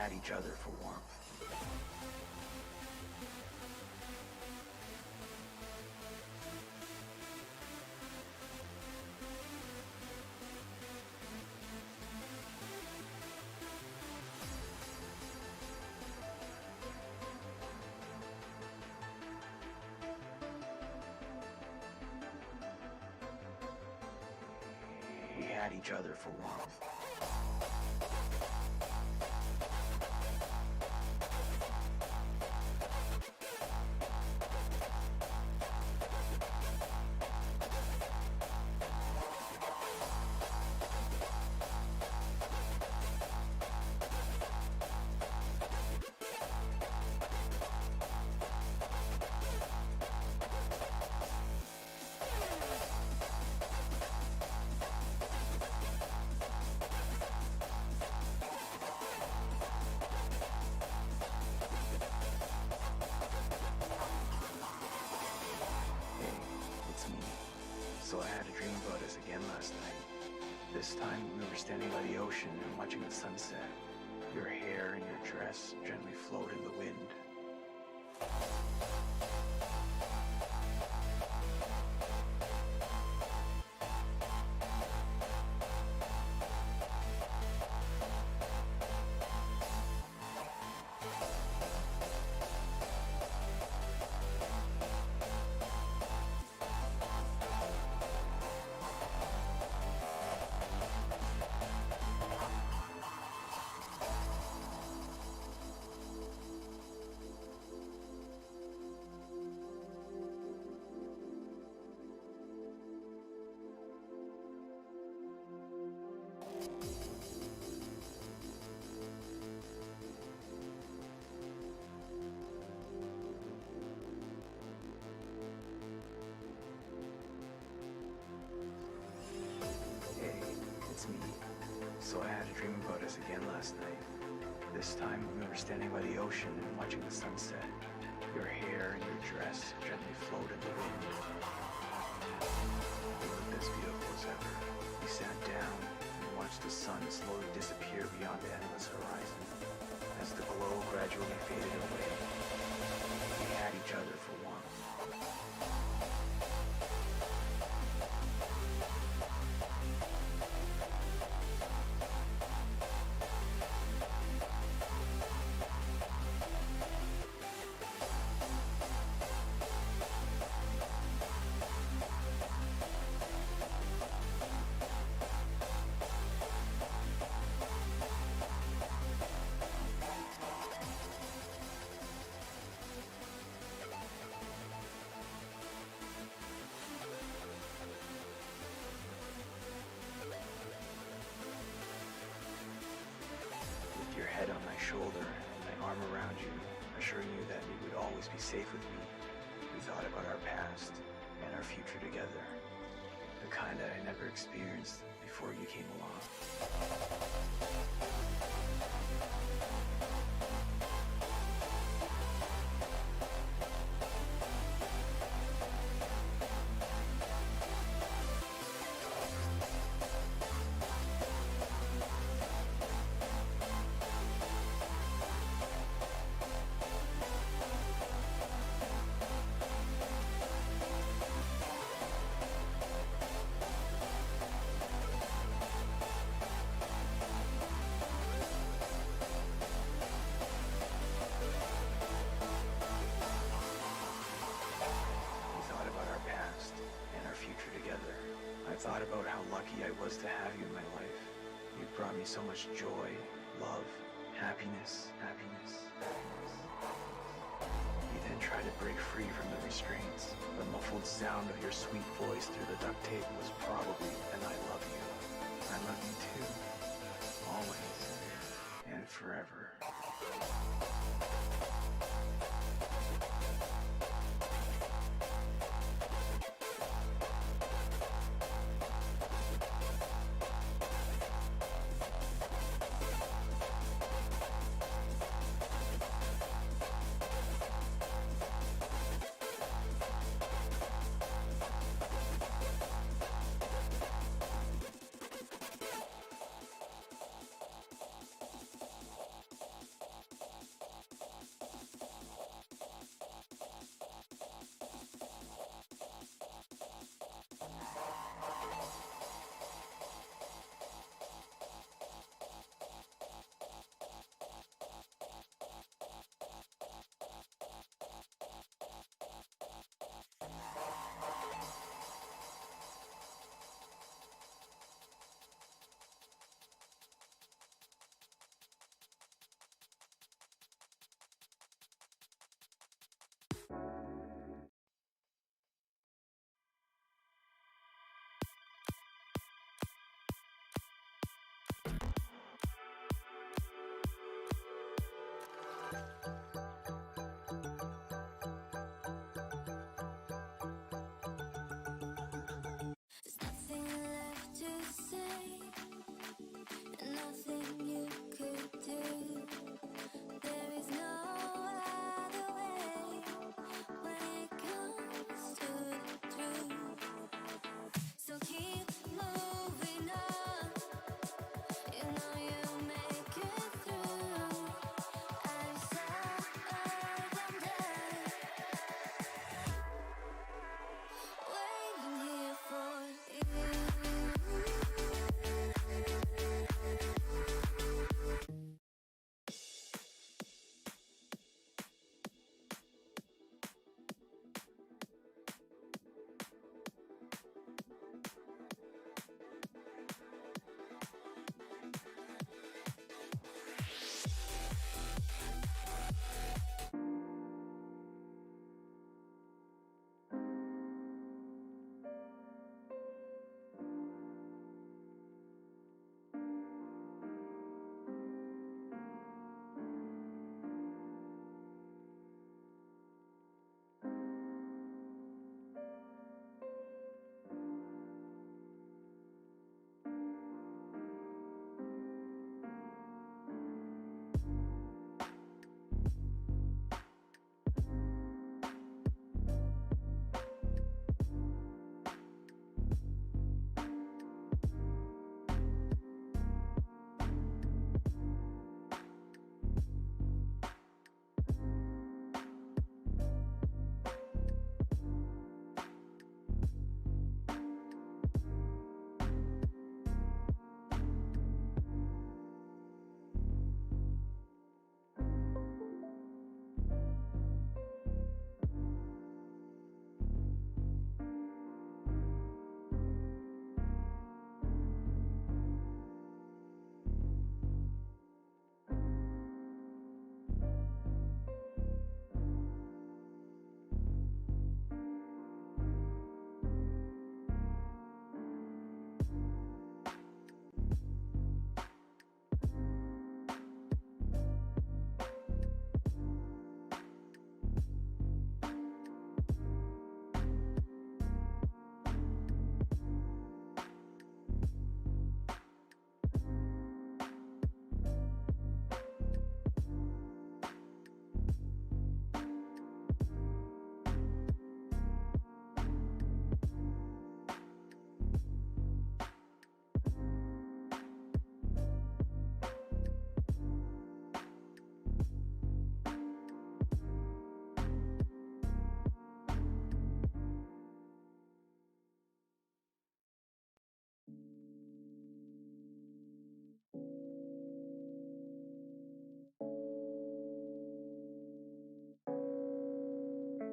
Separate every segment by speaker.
Speaker 1: had each other for warmth. We had each other for warmth. So I had a dream about us again last night. This time we were standing by the ocean and watching the sunset. Your hair and your dress gently flowed in the wind. It's me. So I had a dream about us again last night. This time we were standing by the ocean and watching the sunset. Your hair and your dress gently flowed in the wind. You looked as beautiful as ever. We sat down and watched the sun slowly disappear beyond the endless horizon. As the glow gradually faded away, we had each other for warmth. Your head on my shoulder and my arm around you, assuring you that you would always be safe with me. We thought about our past and our future together, the kind that I never experienced before you came along. I thought about how lucky I was to have you in my life. You brought me so much joy, love, happiness. You then tried to break free from the restraints. The muffled sound of your sweet voice through the duct tape was probably an I love you. I love you too. Always and forever.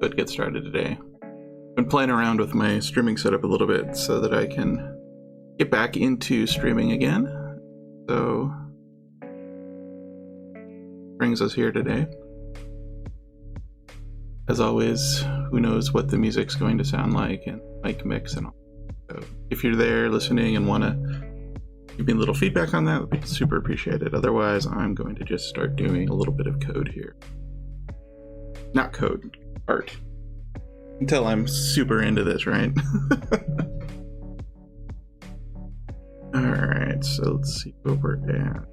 Speaker 2: but get started today. I've been playing around with my streaming setup a little bit so that I can get back into streaming again. So brings us here today. As always, who knows what the music's going to sound like and mic mix and all. So if you're there listening and want to give me a little feedback on that, would be super appreciated. Otherwise, I'm going to just start doing a little bit of code here. Not code, art. You can tell I'm super into this, right? Alright, so let's see where we're at.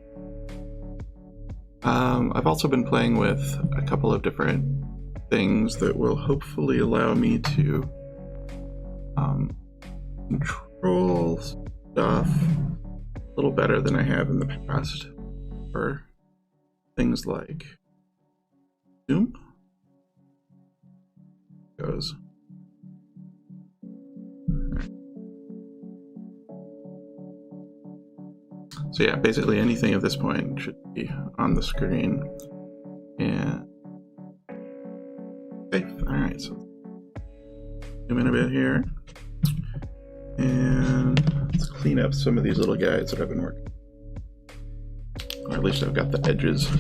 Speaker 2: I've also been playing with a couple of different things that will hopefully allow me to control stuff a little better than I have in the past for things like Zoom. Goes. So yeah, basically anything at this point should be on the screen. And okay, alright, so zoom in a bit here. And let's clean up some of these little guys that I've been working. Or at least I've got the edges.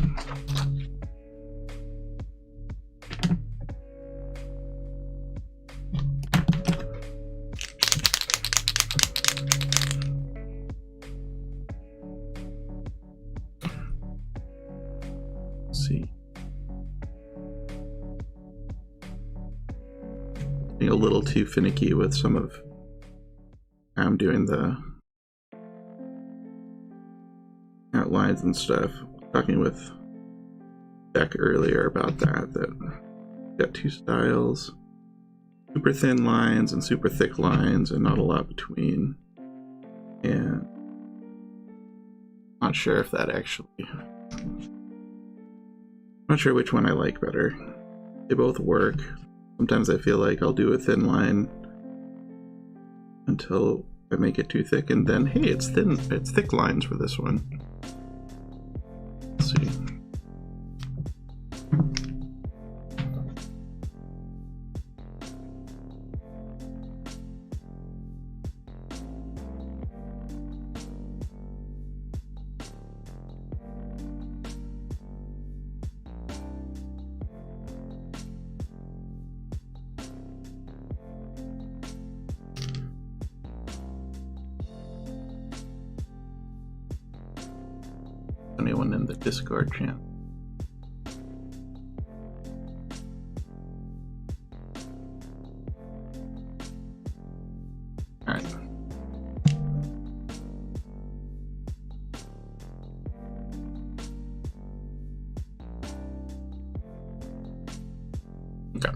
Speaker 2: Let's see. Being a little too finicky with some of I'm doing the outlines and stuff. Talking with Beck earlier about that got two styles, super thin lines and super thick lines, and not a lot between. And not sure if that actually, not sure which one I like better. They both work. Sometimes I feel like I'll do a thin line until I make it too thick, and then hey, it's thick lines for this one. Let's see. Anyone in the Discord channel? All right. Okay.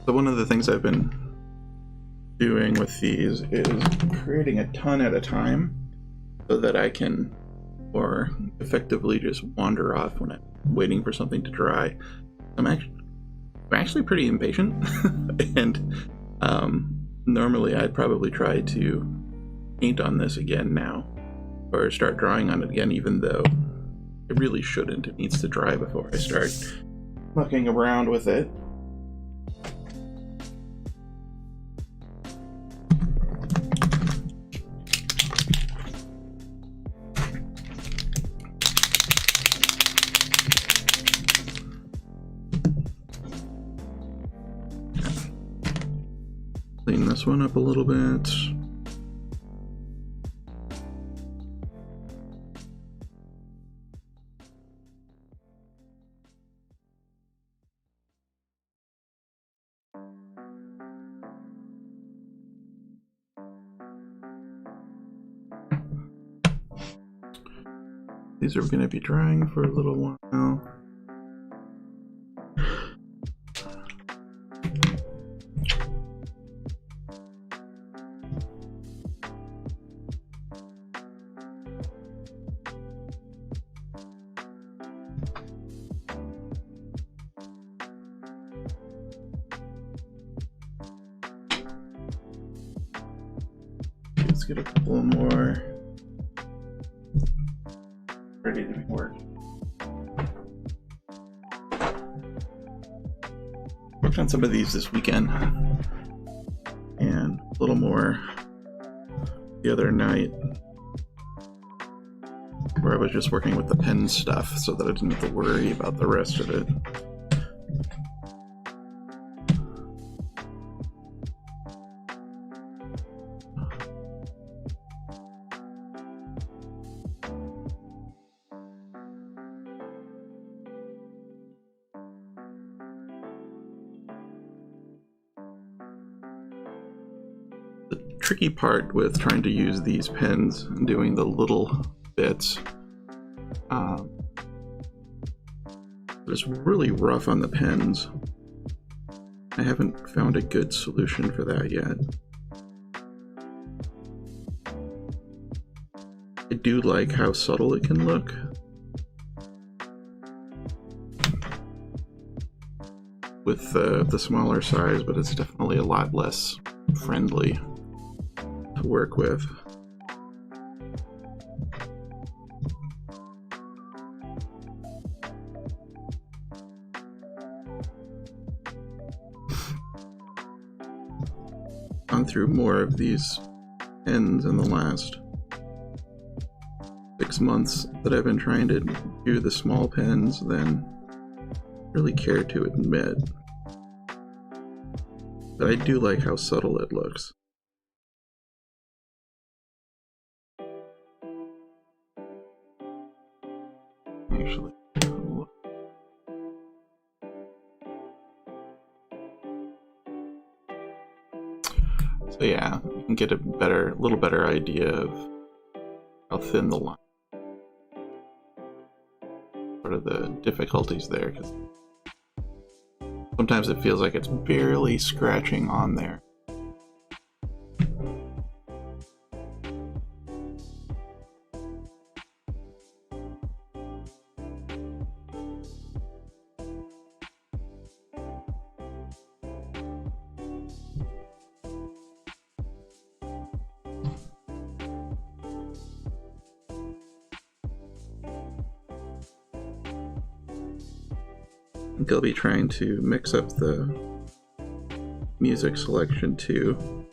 Speaker 2: So one of the things I've been doing with these is creating a ton at a time so that I can more effectively just wander off when I'm waiting for something to dry. I'm actually pretty impatient and normally I'd probably try to paint on this again now or start drawing on it again, even though it really shouldn't. It needs to dry before I start mucking around with it. Clean this one up a little bit. These are going to be drying for a little while. Let's get a couple more ready to be worked. worked on some of these this weekend, and a little more the other night, where I was just working with the pen stuff so that I didn't have to worry about the rest of it. Tricky part with trying to use these pens and doing the little bits, it's really rough on the pens. I haven't found a good solution for that yet. I do like how subtle it can look. With the smaller size, but it's definitely a lot less friendly to work with. Gone through more of these pens in the last 6 months that I've been trying to do the small pens than really care to admit. But I do like how subtle it looks. Actually, so yeah, you can get a little better idea of how thin the line. Sort of the difficulties there, because sometimes it feels like it's barely scratching on there. I think I'll be trying to mix up the music selection too,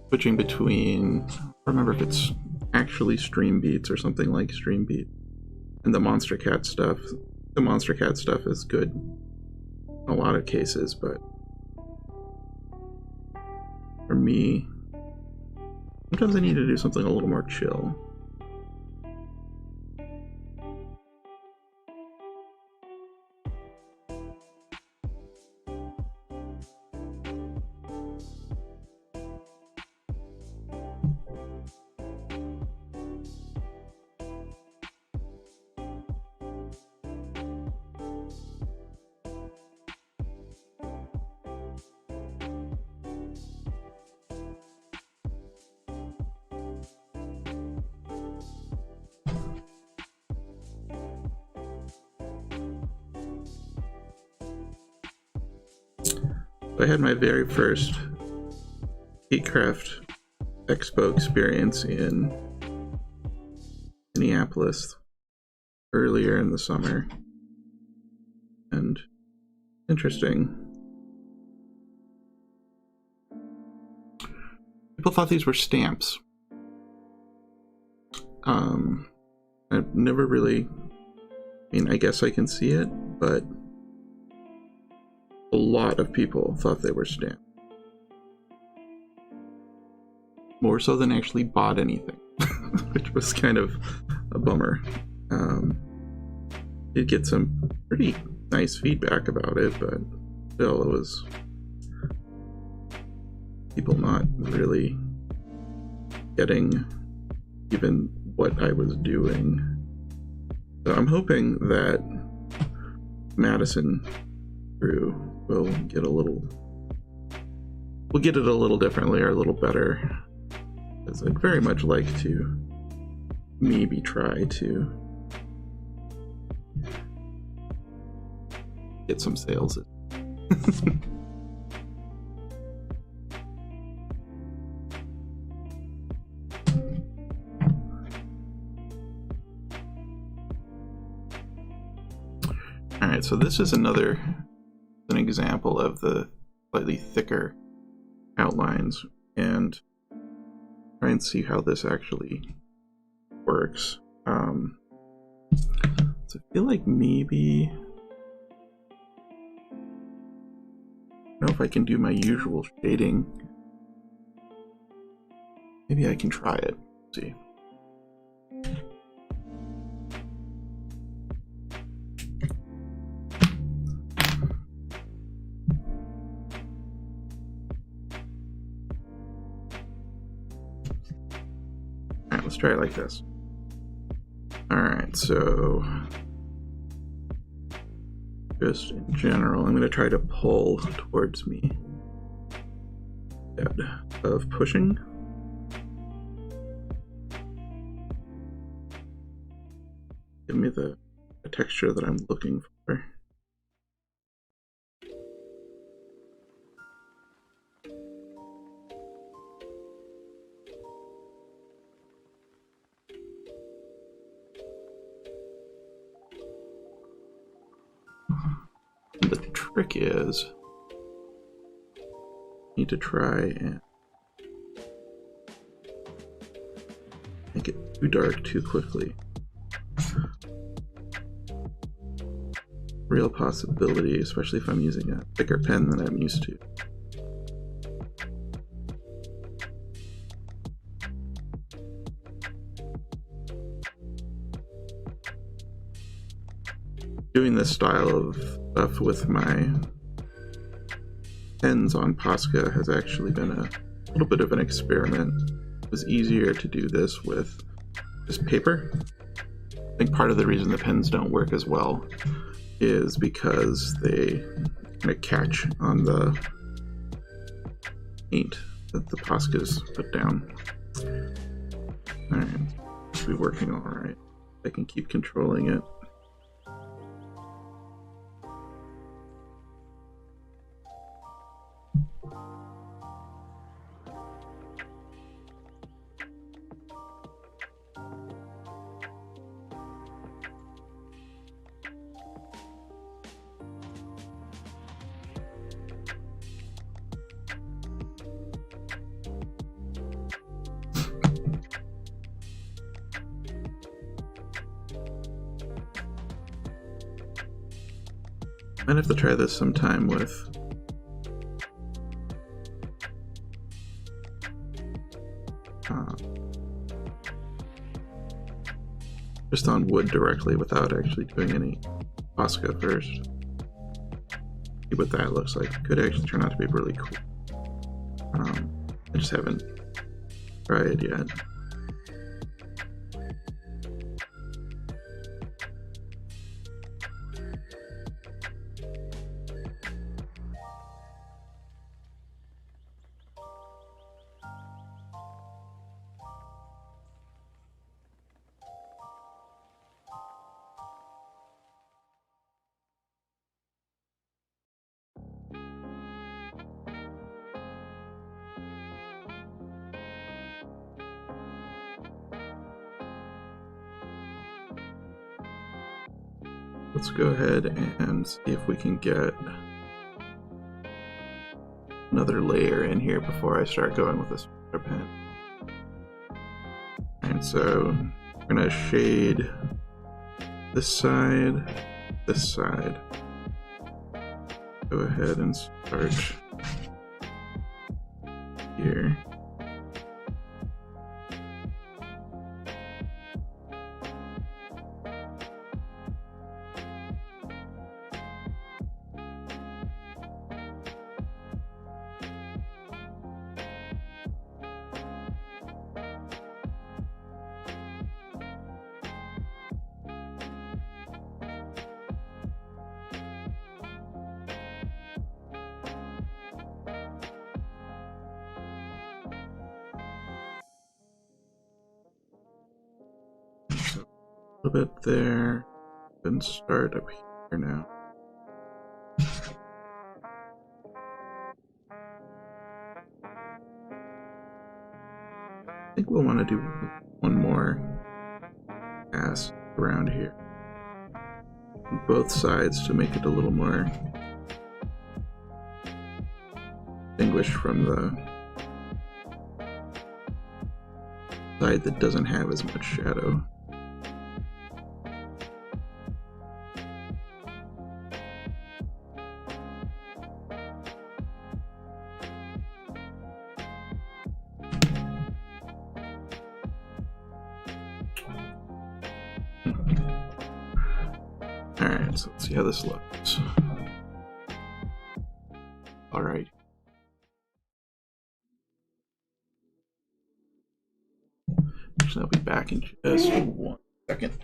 Speaker 2: switching between, I don't remember if it's actually Stream Beats or something like Stream Beat, and the Monster Cat stuff. The Monster Cat stuff is good in a lot of cases, but for me, sometimes I need to do something a little more chill. I had my very first Heatcraft Expo experience in Minneapolis earlier in the summer, and interesting. People thought these were stamps. I've never really, I mean, I guess I can see it, but a lot of people thought they were stamps. More so than actually bought anything, which was kind of a bummer. Did get some pretty nice feedback about it, but still, it was people not really getting even what I was doing. So I'm hoping that Madison crew will get it a little differently or a little better, because I'd very much like to maybe try to get some sales. Alright, so this is an example of the slightly thicker outlines and try and see how this actually works. So I feel like maybe, I don't know if I can do my usual shading. Maybe I can try it. Let's see. Alright, let's try it like this. Alright, so just in general, I'm going to try to pull towards me instead of pushing. Give me the texture that I'm looking for. The trick is, you need to try and make it too dark too quickly. Real possibility, especially if I'm using a thicker pen than I'm used to. Doing this style of stuff with my pens on Posca has actually been a little bit of an experiment. It was easier to do this with just paper. I think part of the reason the pens don't work as well is because they kind of catch on the paint that the Posca's put down. Alright, should be working alright. I can keep controlling it. Might have to try this sometime with just on wood directly without actually doing any Posca first. See what that looks like. It could actually turn out to be really cool. I just haven't tried yet. Let's go ahead and see if we can get another layer in here before I start going with this pen. And so I'm gonna shade this side, this side. Go ahead and start here. A little bit there, and start up here now. I think we'll want to do one more pass around here on both sides to make it a little more distinguish from the side that doesn't have as much shadow. Alright, so let's see how this looks. Alright. So I'll be back in just 1 second.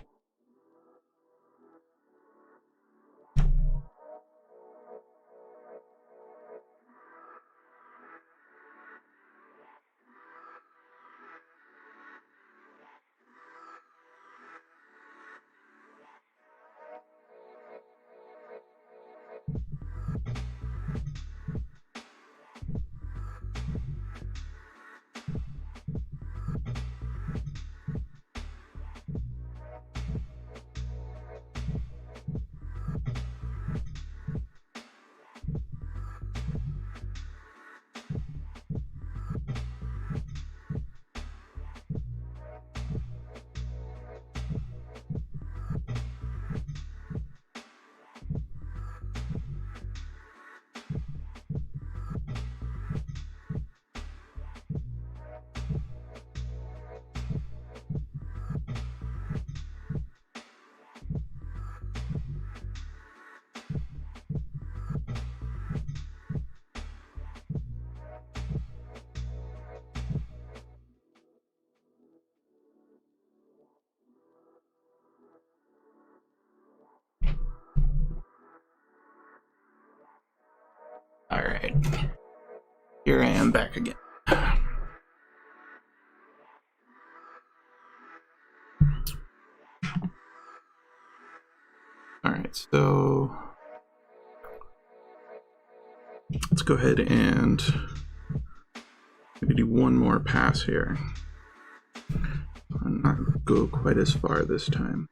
Speaker 2: Alright, here I am back again. Alright, so let's go ahead and maybe do one more pass here. I'll not go quite as far this time.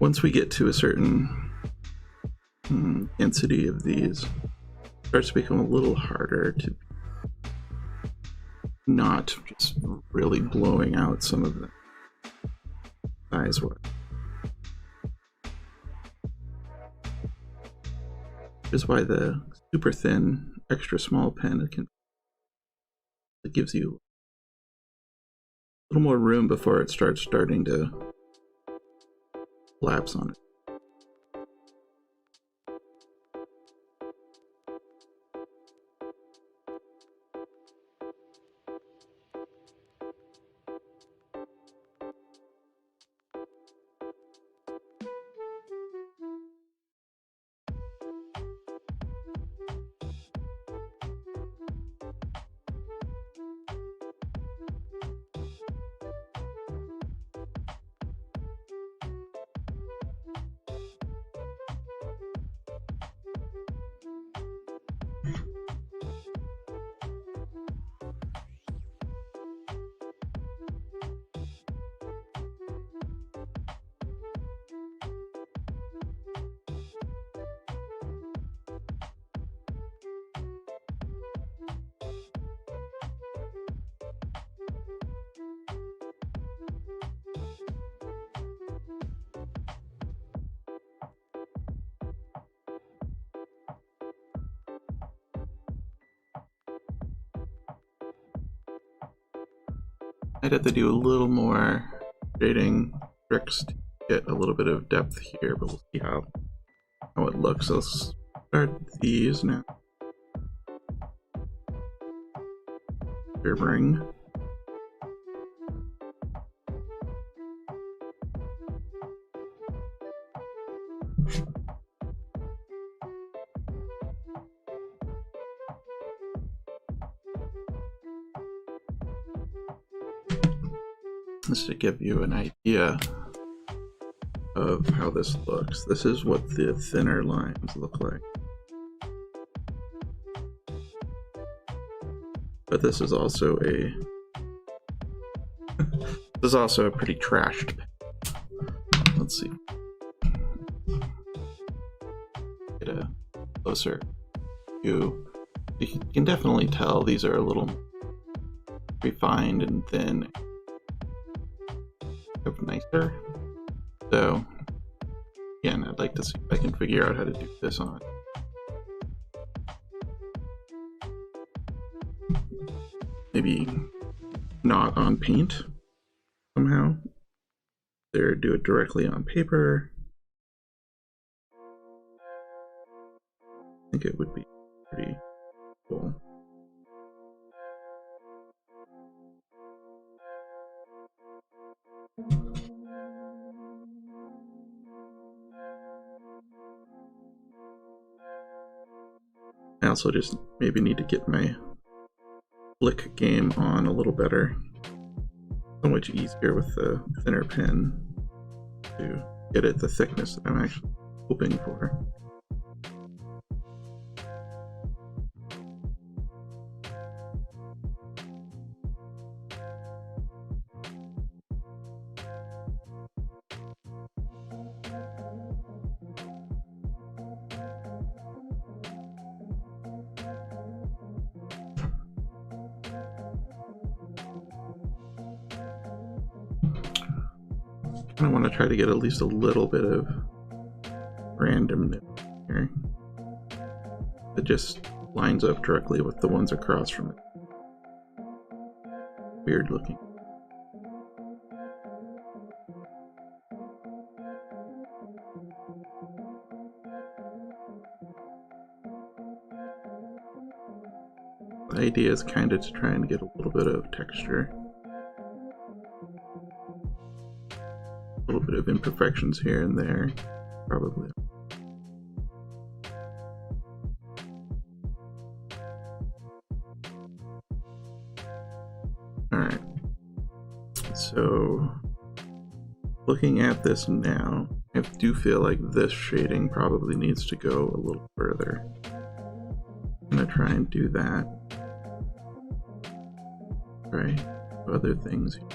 Speaker 2: Once we get to a certain density of these, it starts to become a little harder to not just really blowing out some of the size wise. Which is why the super thin, extra small pen it gives you a little more room before it starting to collapse on it. I'd have to do a little more shading tricks to get a little bit of depth here, but we'll see how it looks. Let's start these now. Ring. Just to give you an idea of how this looks. This is what the thinner lines look like. But this is also a this is also a pretty trashed pen. Let's see. Get a closer view. You can definitely tell these are a little refined and thin, nicer. So again, I'd like to see if I can figure out how to do this on. Maybe not on paint somehow. Or do it directly on paper. I think it would be pretty cool. I also just maybe need to get my flick game on a little better. So much easier with the thinner pen to get it the thickness that I'm actually hoping for. I want to try to get at least a little bit of randomness here. It just lines up directly with the ones across from it. Weird looking. The idea is kind of to try and get a little bit of texture. A little bit of imperfections here and there, probably. Alright. So, looking at this now, I do feel like this shading probably needs to go a little further. I'm gonna try and do that. Right? Other things here.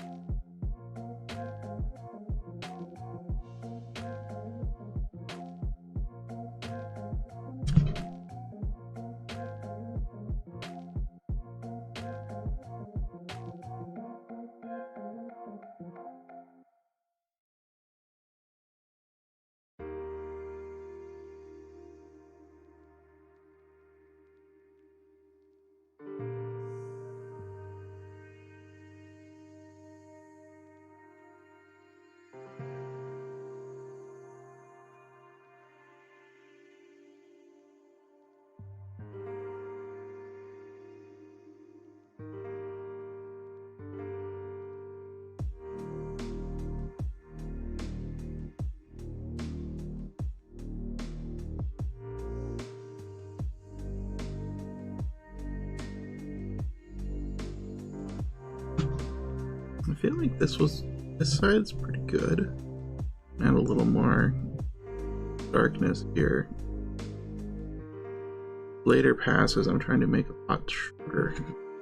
Speaker 2: I feel like this side's pretty good. Add a little more darkness here. Later passes, I'm trying to make a lot shorter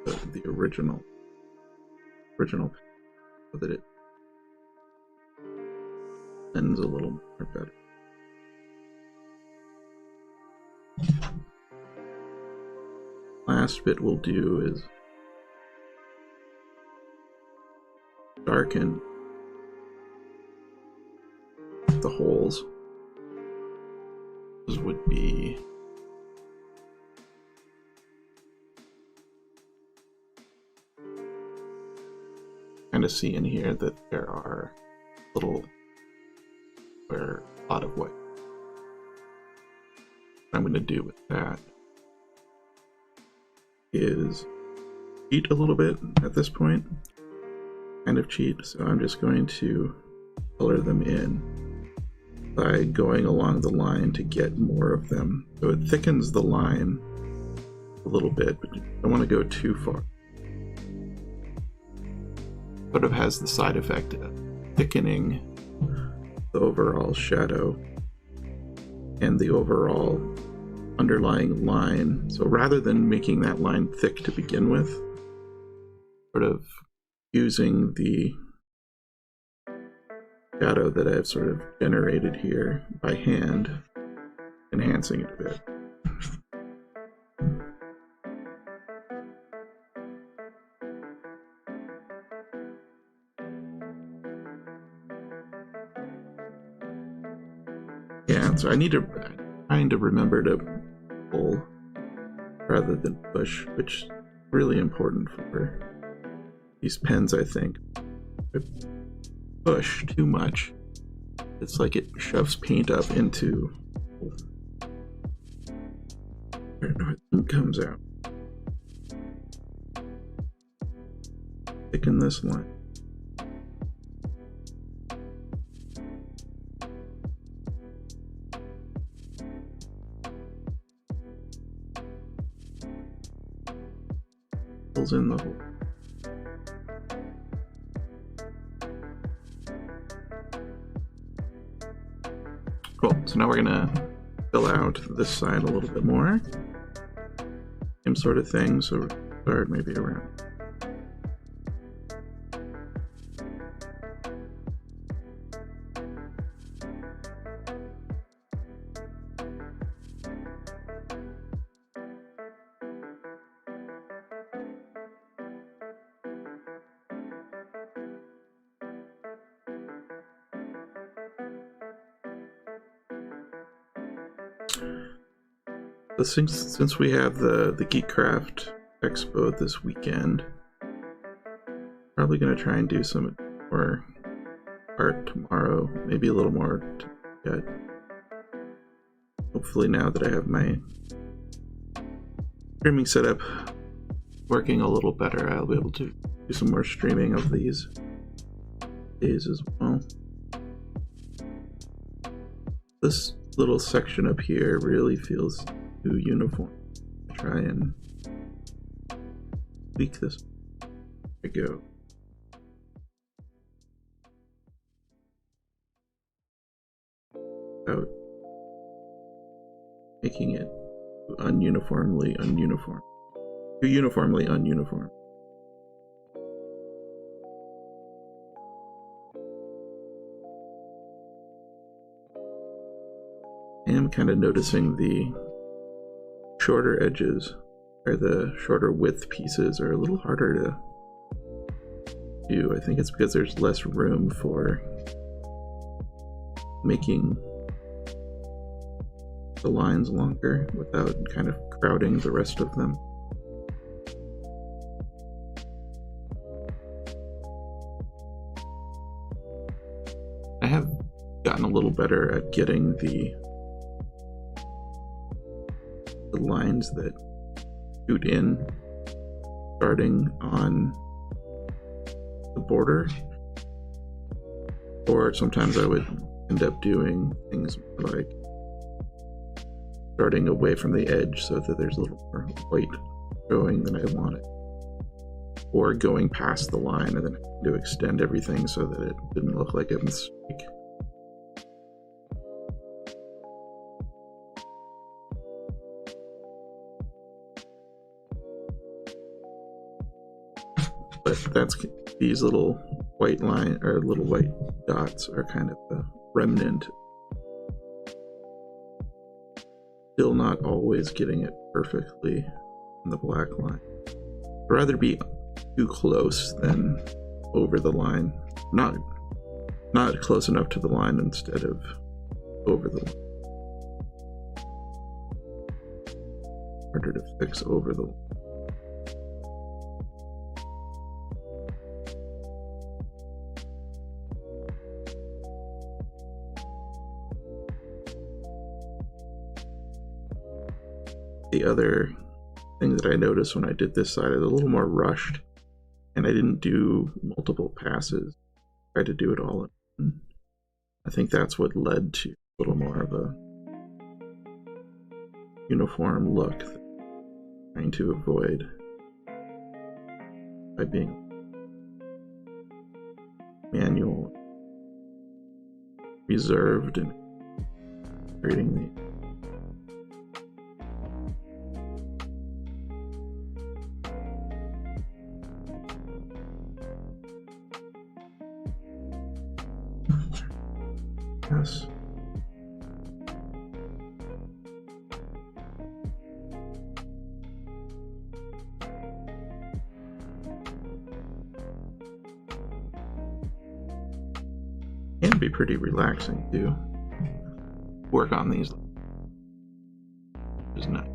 Speaker 2: the original so that it ends a little more better. Last bit we'll do is darken the holes. This would be kind of see in here that there are little where a lot of white. What I'm going to do with that is cheat a little bit at this point. Kind of cheat, so I'm just going to color them in by going along the line to get more of them. So it thickens the line a little bit, but you don't want to go too far. Sort of has the side effect of thickening the overall shadow and the overall underlying line. So rather than making that line thick to begin with, sort of using the shadow that I've sort of generated here by hand, enhancing it a bit. Yeah, so I'm trying to remember to pull rather than push, which is really important for these pens, I think. If I push too much, it's like it shoves paint up into where it comes out. Thicken this line. Fills in the hole. Cool, so now we're gonna fill out this side a little bit more. Same sort of thing, so start maybe around. Since we have the Geekcraft Expo this weekend, probably going to try and do some more art tomorrow, maybe a little more yet. Hopefully now that I have my streaming setup working a little better, I'll be able to do some more streaming of these days as well. This little section up here really feels too uniform. Try and tweak this. There we go. Without making it uniformly ununiform. Too uniformly ununiform. I am kind of noticing the shorter edges, or the shorter width pieces, are a little harder to do. I think it's because there's less room for making the lines longer without kind of crowding the rest of them. I have gotten a little better at getting the lines that shoot in starting on the border, or sometimes I would end up doing things like starting away from the edge so that there's a little more white showing than I want it, or going past the line and then to extend everything so that it didn't look like a mistake. But that's, these little white line or little white dots are kind of a remnant. Still not always getting it perfectly on the black line. I'd rather be too close than over the line. Not close enough to the line instead of over the line. Harder to fix over the line. The other thing that I noticed when I did this side is a little more rushed, and I didn't do multiple passes. I tried to do it all. I think that's what led to a little more of a uniform look that I'm trying to avoid by being manual. reserved in creating the. Yes. Can be pretty relaxing to work on these. It's not.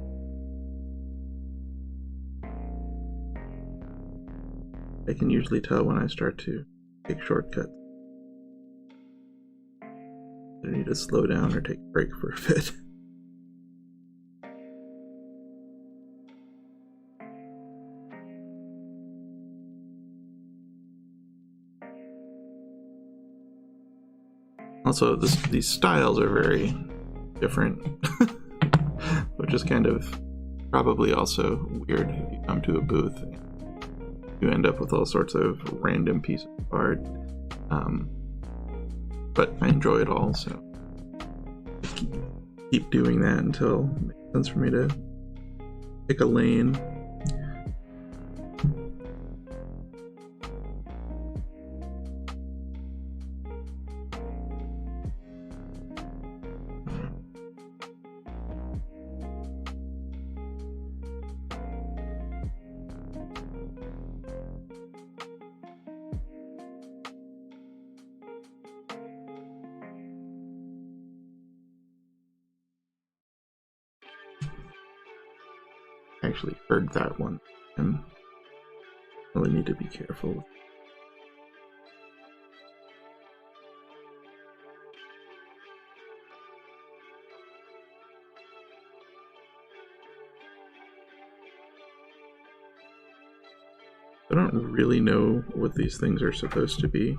Speaker 2: I can usually tell when I start to take shortcuts. I need to slow down or take a break for a bit. Also, these styles are very different, which is kind of probably also weird if you come to a booth and you end up with all sorts of random pieces of art. But I enjoy it all, so keep doing that until it makes sense for me to pick a lane. I actually heard that one and really need to be careful. I don't really know what these things are supposed to be.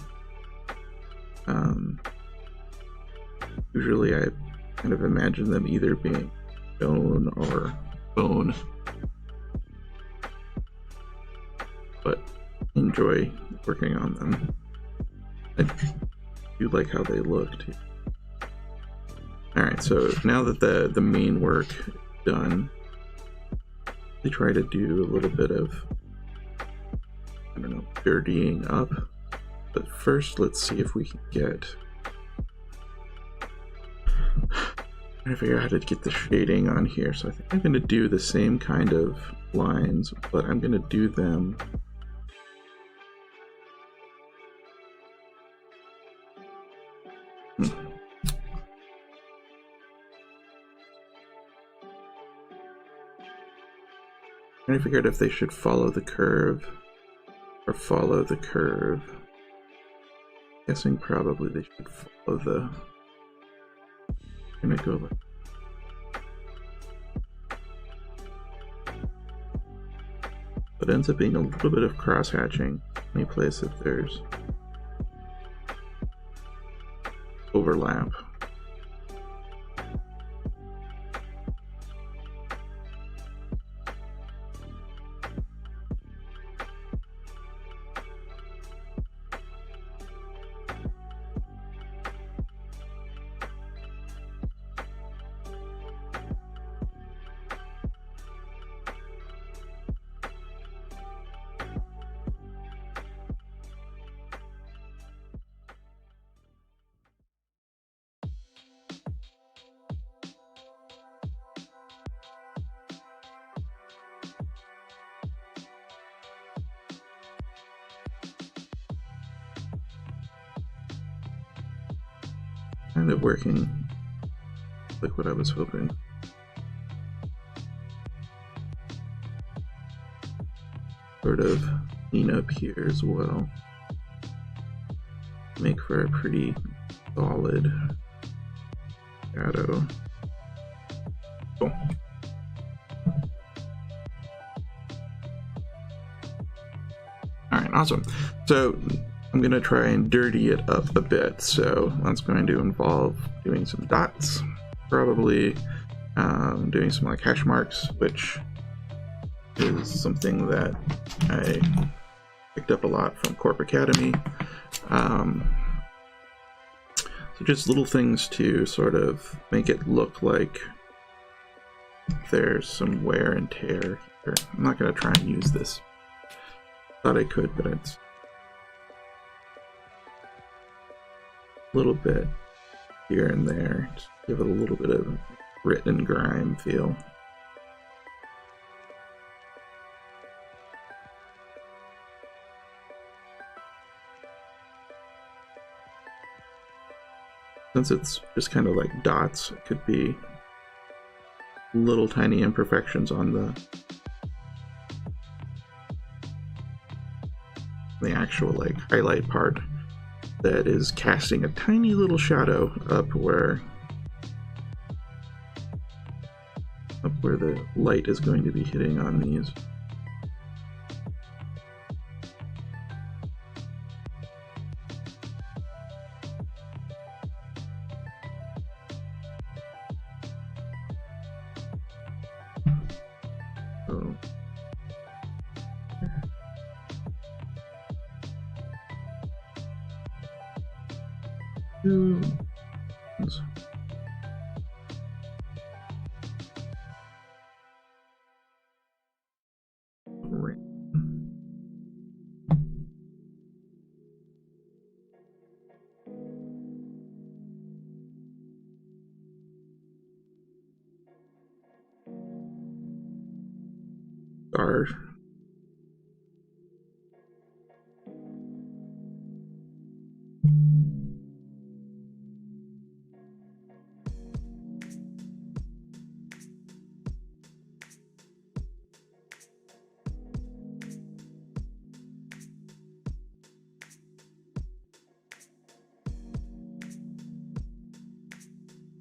Speaker 2: Usually I kind of imagine them either being stone or bone, but enjoy working on them. I do like how they look too. Alright, so now that the main work is done, we try to do a little bit of, I don't know, dirtying up. But first, let's see if we can get... I'm trying to figure out how to get the shading on here. So I think I'm going to do the same kind of lines, but I'm going to do them... I'm trying to figure out if they should follow the curve or follow the curve. Guessing probably they should follow the... I'm gonna go like... But it ends up being a little bit of cross-hatching. Any place if there's overlap. Kind of working like what I was hoping. Sort of clean up here as well. Make for a pretty solid shadow. Cool. Alright, awesome. So I'm going to try and dirty it up a bit, so that's going to involve doing some dots, probably doing some like hash marks, which is something that I picked up a lot from Corp Academy. So just little things to sort of make it look like there's some wear and tear here. I'm not going to try and use this. Thought I could, but it's a little bit here and there. Just give it a little bit of grit and grime feel. Since it's just kind of like dots, it could be little tiny imperfections on the actual like highlight part that is casting a tiny little shadow up where the light is going to be hitting on these. Are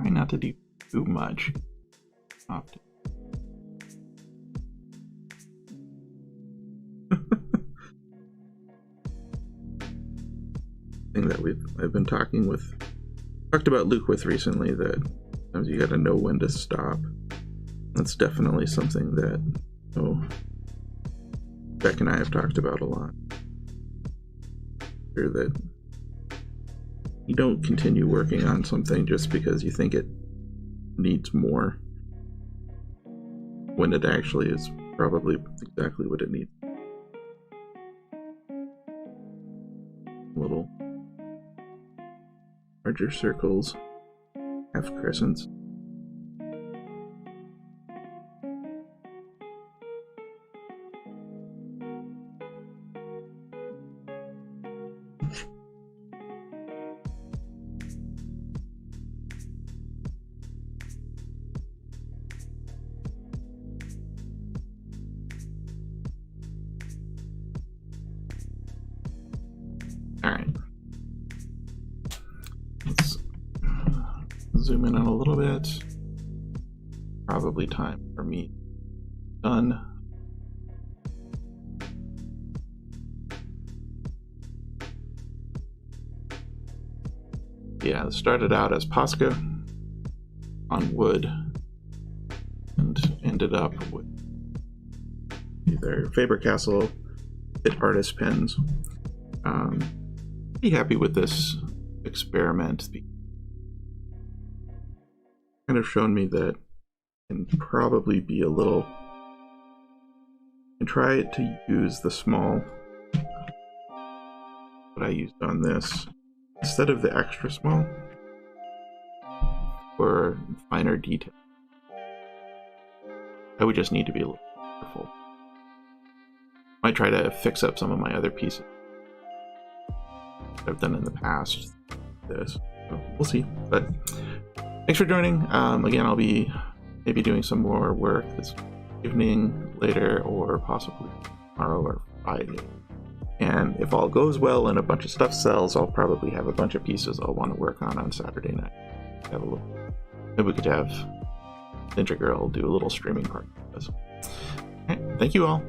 Speaker 2: try not to do too much often. Thing that I've been talked about Luke with recently, that sometimes you gotta know when to stop. That's definitely something that Beck and I have talked about a lot. Sure that you don't continue working on something just because you think it needs more, when it actually is probably exactly what it needs. Little larger circles, half crescents. Alright. Let's zoom in on a little bit. Probably time for me. Done. Yeah, it started out as Posca on wood and ended up with either Faber-Castell Hit Artist pens. Pretty happy with this experiment. Kind of shown me that can probably be a little, and try to use the small that I used on this instead of the extra small for finer detail. I would just need to be a little careful. Might try to fix up some of my other pieces I've done in the past. So we'll see. But thanks for joining. Again, I'll be maybe doing some more work this evening later, or possibly tomorrow or Friday. And if all goes well and a bunch of stuff sells, I'll probably have a bunch of pieces I'll want to work on Saturday night. Have a little. Maybe we could have Ninja Girl do a little streaming party. All right, thank you all.